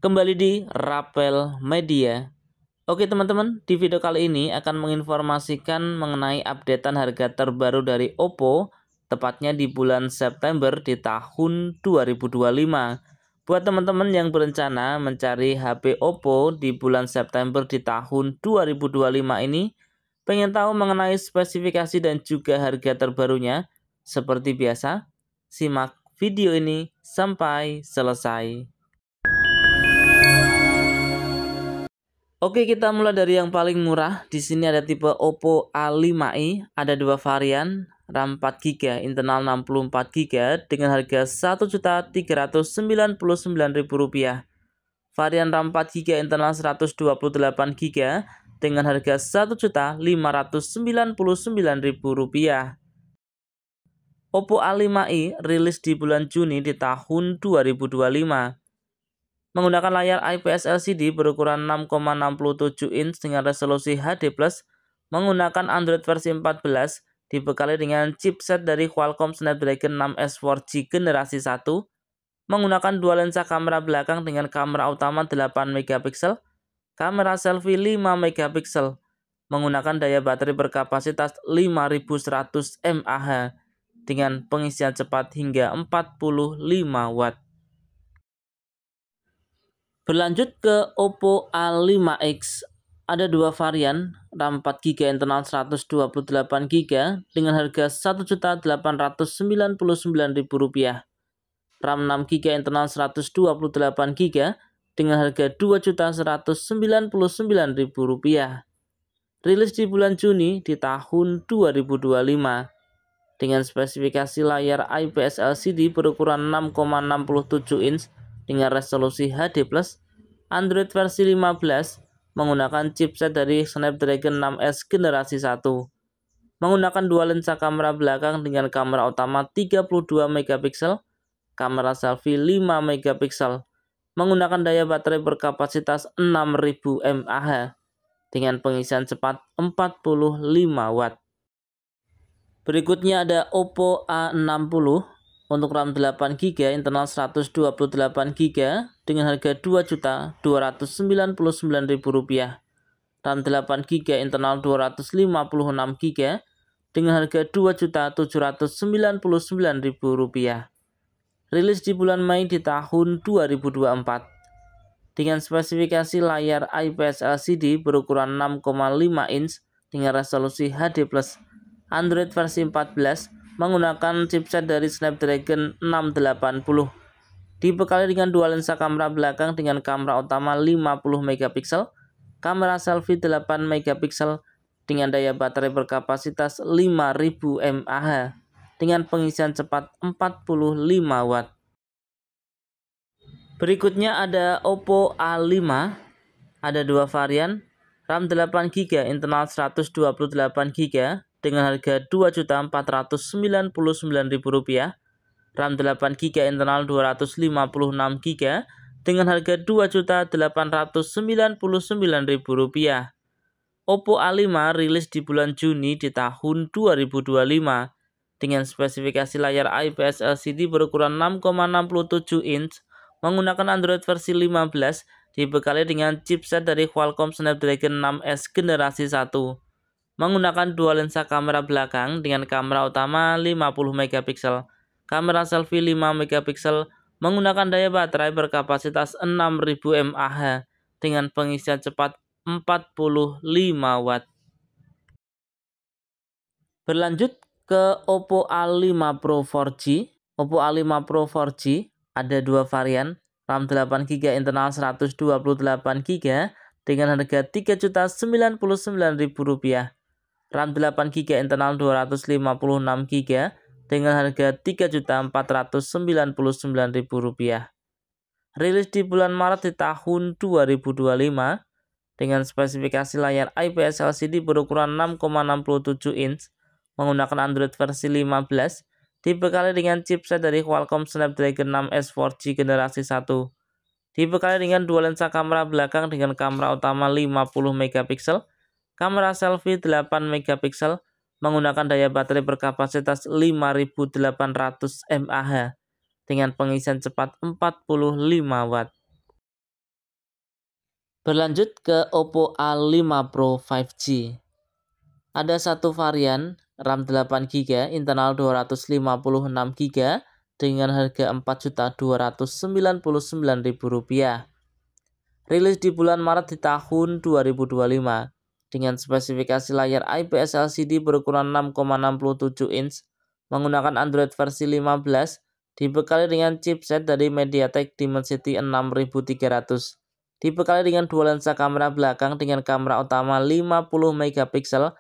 Kembali di Rapel Media. Oke teman-teman, di video kali ini akan menginformasikan mengenai updatean harga terbaru dari Oppo, tepatnya di bulan September di tahun 2025. Buat teman-teman yang berencana mencari HP Oppo di bulan September di tahun 2025 ini, pengen tahu mengenai spesifikasi dan juga harga terbarunya, seperti biasa, simak video ini sampai selesai. Oke, kita mulai dari yang paling murah. Di sini ada tipe Oppo A5i, ada dua varian, RAM 4GB, internal 64GB dengan harga Rp1.399.000. Varian RAM 4GB internal 128GB dengan harga Rp1.599.000. Oppo A5i rilis di bulan Juni di tahun 2025. Menggunakan layar IPS LCD berukuran 6,67 inch dengan resolusi HD+, menggunakan Android versi 14, dibekali dengan chipset dari Qualcomm Snapdragon 6S 4G generasi 1, menggunakan dua lensa kamera belakang dengan kamera utama 8MP, kamera selfie 5MP, menggunakan daya baterai berkapasitas 5100 mAh dengan pengisian cepat hingga 45 Watt. Berlanjut ke Oppo A5X, ada dua varian, RAM 4GB internal 128GB dengan harga Rp1.899.000. RAM 6GB internal 128GB dengan harga Rp2.199.000. Rilis di bulan Juni di tahun 2025 dengan spesifikasi layar IPS LCD berukuran 6,67 inch dengan resolusi HD+, Android versi 15, menggunakan chipset dari Snapdragon 6S generasi 1, menggunakan dua lensa kamera belakang dengan kamera utama 32MP, kamera selfie 5MP, menggunakan daya baterai berkapasitas 6000 mAh dengan pengisian cepat 45 Watt. Berikutnya ada Oppo A60 untuk RAM 8GB internal 128GB dengan harga Rp2.299.000. RAM 8GB internal 256GB dengan harga Rp2.799.000. Rilis di bulan Mei di tahun 2024 dengan spesifikasi layar IPS LCD berukuran 6,5 inch dengan resolusi HD+, Android versi 14, menggunakan chipset dari Snapdragon 680, dibekali dengan dua lensa kamera belakang dengan kamera utama 50MP, kamera selfie 8MP dengan daya baterai berkapasitas 5000 mAh dengan pengisian cepat 45 Watt. Berikutnya ada Oppo A5, ada dua varian, RAM 8GB internal 128GB dengan harga Rp2.499.000, RAM 8GB internal 256GB dengan harga Rp2.899.000. Oppo A5 rilis di bulan Juni di tahun 2025 dengan spesifikasi layar IPS LCD berukuran 6,67 inch, menggunakan Android versi 15, dibekali dengan chipset dari Qualcomm Snapdragon 6S generasi 1, menggunakan dua lensa kamera belakang dengan kamera utama 50MP, kamera selfie 5MP, menggunakan daya baterai berkapasitas 6000 mAh dengan pengisian cepat 45 Watt. Berlanjut ke Oppo A5 Pro 4G. Oppo A5 Pro 4G ada dua varian, RAM 8GB internal 128GB dengan harga Rp3.099.000. RAM 8GB internal 256GB dengan harga Rp3.499.000. Rilis di bulan Maret di tahun 2025 dengan spesifikasi layar IPS LCD berukuran 6,67 inch, menggunakan Android versi 15, dibekali dengan chipset dari Qualcomm Snapdragon 6S 4G generasi 1, dibekali dengan dua lensa kamera belakang dengan kamera utama 50MP, kamera selfie 8MP, menggunakan daya baterai berkapasitas 5800 mAh dengan pengisian cepat 45 Watt. Berlanjut ke Oppo A5 Pro 5G. Ada satu varian RAM 8GB, internal 256GB dengan harga Rp4.299.000. Rilis di bulan Maret di tahun 2025 dengan spesifikasi layar IPS LCD berukuran 6,67 inch menggunakan Android versi 15 dibekali dengan chipset dari MediaTek Dimensity 6300. Dibekali dengan dua lensa kamera belakang dengan kamera utama 50 megapiksel,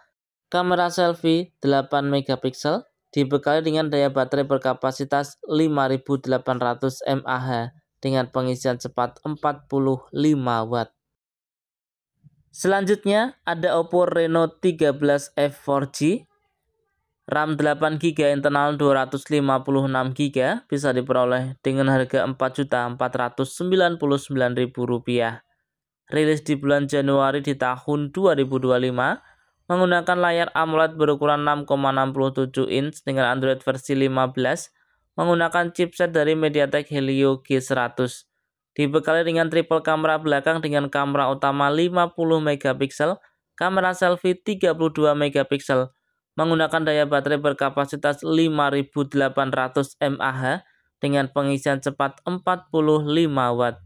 kamera selfie 8 megapiksel, dibekali dengan daya baterai berkapasitas 5800 mAh dengan pengisian cepat 45 Watt. Selanjutnya ada Oppo Reno 13F 4G. RAM 8GB, internal 256GB, bisa diperoleh dengan harga Rp4.499.000. Rilis di bulan Januari di tahun 2025 menggunakan layar AMOLED berukuran 6,67 inch dengan Android versi 15 menggunakan chipset dari MediaTek Helio G100. Dibekali dengan triple kamera belakang dengan kamera utama 50 megapiksel, kamera selfie 32 megapiksel, menggunakan daya baterai berkapasitas 5800 mAh dengan pengisian cepat 45 Watt.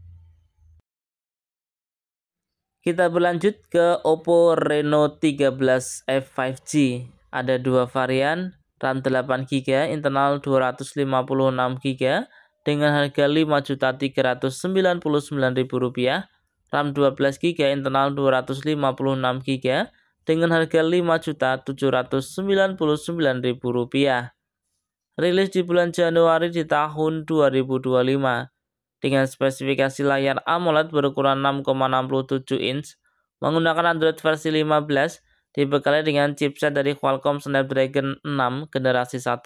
Kita berlanjut ke Oppo Reno 13F 5G. Ada dua varian, RAM 8GB, internal 256GB dengan harga Rp5.399.000. RAM 12GB, internal 256GB dengan harga Rp5.799.000. Rilis di bulan Januari di tahun 2025 dengan spesifikasi layar AMOLED berukuran 6,67 inch menggunakan Android versi 15 dibekali dengan chipset dari Qualcomm Snapdragon 6 generasi 1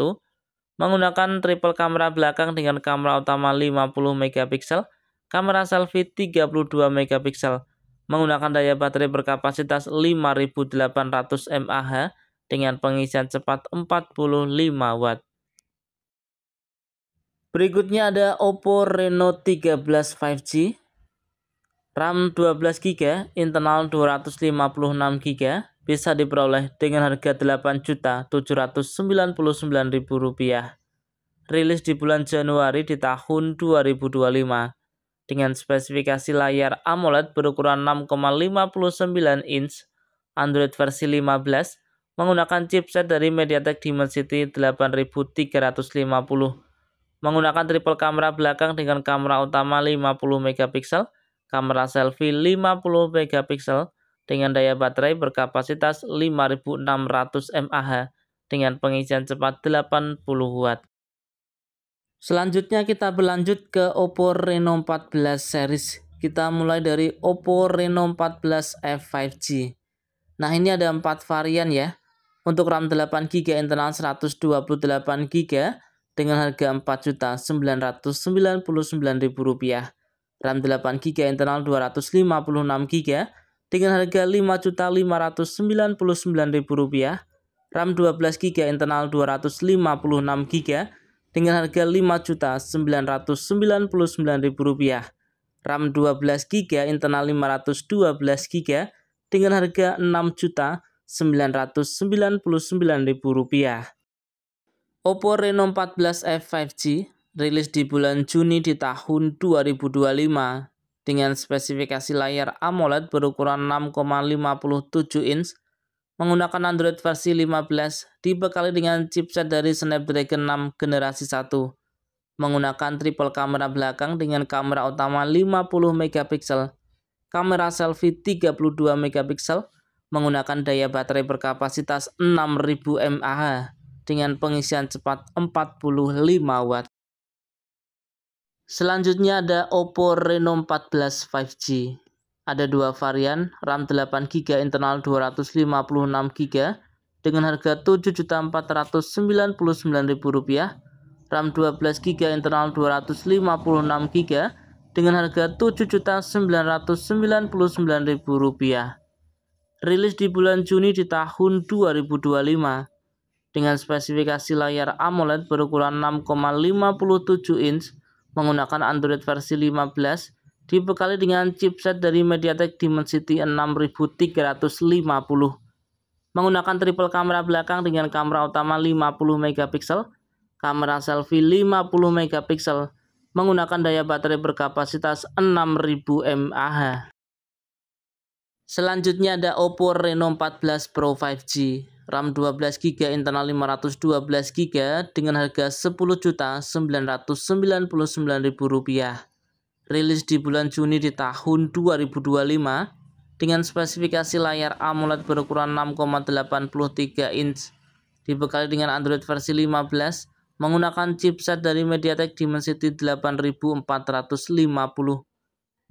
menggunakan triple kamera belakang dengan kamera utama 50 megapiksel, kamera selfie 32 megapiksel, menggunakan daya baterai berkapasitas 5800 mAh dengan pengisian cepat 45 Watt. Berikutnya ada Oppo Reno 13 5G. RAM 12GB, internal 256GB, bisa diperoleh dengan harga Rp8.799.000. Rilis di bulan Januari di tahun 2025 dengan spesifikasi layar AMOLED berukuran 6,59 inch, Android versi 15 menggunakan chipset dari MediaTek Dimensity 8350, menggunakan triple kamera belakang dengan kamera utama 50 megapiksel, kamera selfie 50 megapiksel dengan daya baterai berkapasitas 5600 mAh dengan pengisian cepat 80 Watt. Selanjutnya kita berlanjut ke Oppo Reno 14 series. Kita mulai dari Oppo Reno 14F 5G. Nah, ini ada 4 varian ya. Untuk RAM 8GB, internal 128GB dengan harga Rp4.999.000. RAM 8GB, internal 256GB dengan harga Rp5.599.000. RAM 12GB, internal 256GB dengan harga Rp5.999.000. RAM 12GB, internal 512GB dengan harga Rp6.999.000. Oppo Reno 14F 5G rilis di bulan Juni di tahun 2025 dengan spesifikasi layar AMOLED berukuran 6,57 inch menggunakan Android versi 15 dibekali dengan chipset dari Snapdragon 6 generasi 1, menggunakan triple kamera belakang dengan kamera utama 50 megapiksel, kamera selfie 32 megapiksel, menggunakan daya baterai berkapasitas 6000 mAh dengan pengisian cepat 45 Watt. Selanjutnya ada Oppo Reno 14 5G. Ada dua varian, RAM 8GB, internal 256GB dengan harga Rp7.499.000, RAM 12GB, internal 256GB dengan harga Rp7.999.000. Rilis di bulan Juni di tahun 2025 dengan spesifikasi layar AMOLED berukuran 6,57 inch menggunakan Android versi 15 dibekali dengan chipset dari MediaTek Dimensity 6350, menggunakan triple kamera belakang dengan kamera utama 50 megapiksel, kamera selfie 50 megapiksel, menggunakan daya baterai berkapasitas 6000 mAh. Selanjutnya ada Oppo Reno 14 Pro 5G, RAM 12GB, internal 512GB dengan harga Rp10.999.000. Rilis di bulan Juni di tahun 2025 dengan spesifikasi layar AMOLED berukuran 6,83 inch, dibekali dengan Android versi 15, menggunakan chipset dari MediaTek Dimensity 8450,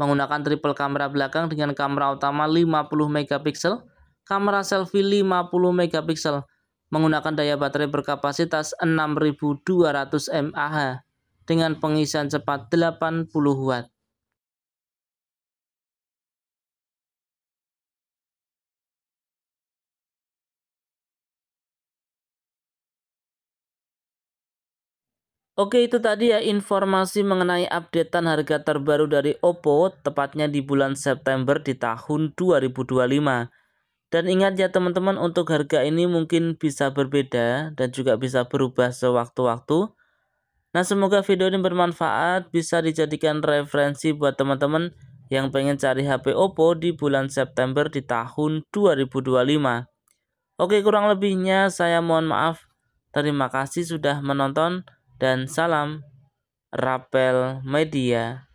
menggunakan triple kamera belakang dengan kamera utama 50 megapiksel, kamera selfie 50 megapiksel, menggunakan daya baterai berkapasitas 6200 mAh dengan pengisian cepat 80 watt. Oke, itu tadi ya informasi mengenai updatean harga terbaru dari Oppo, tepatnya di bulan September di tahun 2025. Dan ingat ya teman-teman, untuk harga ini mungkin bisa berbeda dan juga bisa berubah sewaktu-waktu. Nah, semoga video ini bermanfaat, bisa dijadikan referensi buat teman-teman yang pengen cari HP Oppo di bulan September di tahun 2025. Oke, kurang lebihnya saya mohon maaf. Terima kasih sudah menonton dan salam Rapel Media.